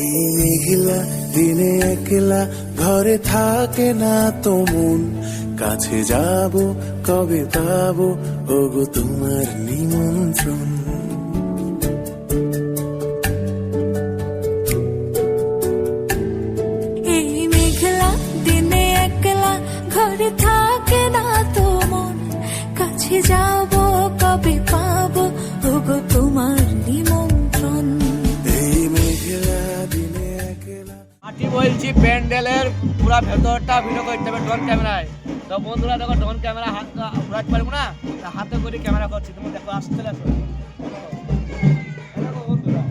এই মেঘলা দিনে একলা ঘরে থাকে না তো মন, কাছে যাব কবে পাবো ওগো তোমার নিমন্ত্রণ। এই মেঘলা দিনে একলা ঘরে থাকে না তো মন, কাছে যাব কবে পাবো ওগো তোমার নিমন্ত্রণ। এই মেঘলা দিনে একলা মাটি বলছি প্যান্ডেলের পুরা ভেতরটা ভিডিও করতে হবে ড্রোন ক্যামেরায়। তো বন্ধুরা দেখো ড্রোন ক্যামেরা হাত ঘুরাতে পারবো না, হাতে করে ক্যামেরা করছি। তুমি দেখো আসতে দেখো বন্ধুরা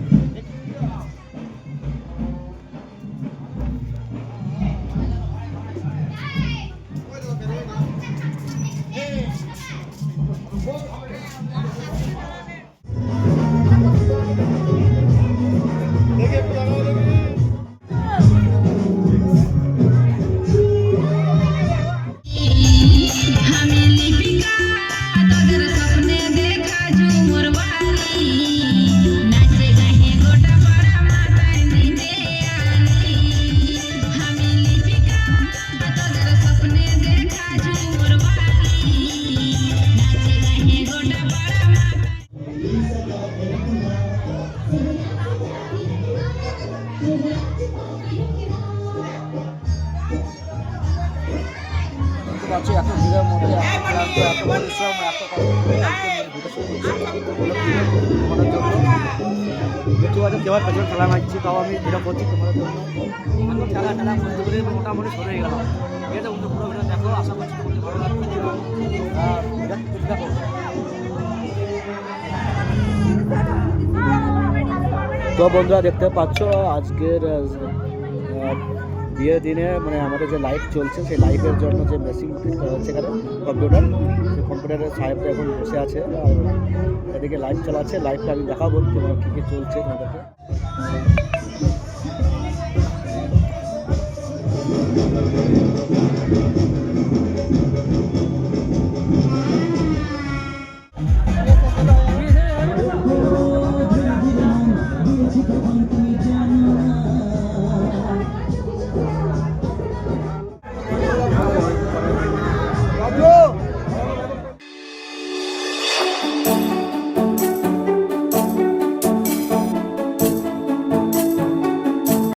পাচ্ছি এত ভিড়ের মধ্যে এত ক্লান্ত, এত পরিশ্রম, এত তোমাদের জন্য দেখতে পাচ্ছি কেবল পেছনে খেলা মারছি, তাও আমি ভিডিও করছি তোমাদের জন্য। এখন খেলা করতে করে মোটামুটি শুরু হয়ে গেলাম। ঠিক আছে বন্ধু, পুরো ভিডিও দেখো, আশা করছি তোমাদের ভালো লাগবে। দেখো তো বন্ধুরা দেখতে পাচ্ছ আজকের বিয়ের দিনে মানে আমাদের যে লাইভ চলছে সেই লাইভের জন্য যে মেশিন ফিট করা হচ্ছে এখানে কম্পিউটার, সেই কম্পিউটারের সাহেবটা এখন বসে আছে আর এদিকে লাইভ চালাচ্ছে। লাইভটা আমি দেখাবো তোমার কী কী চলছে তোমাদেরকে।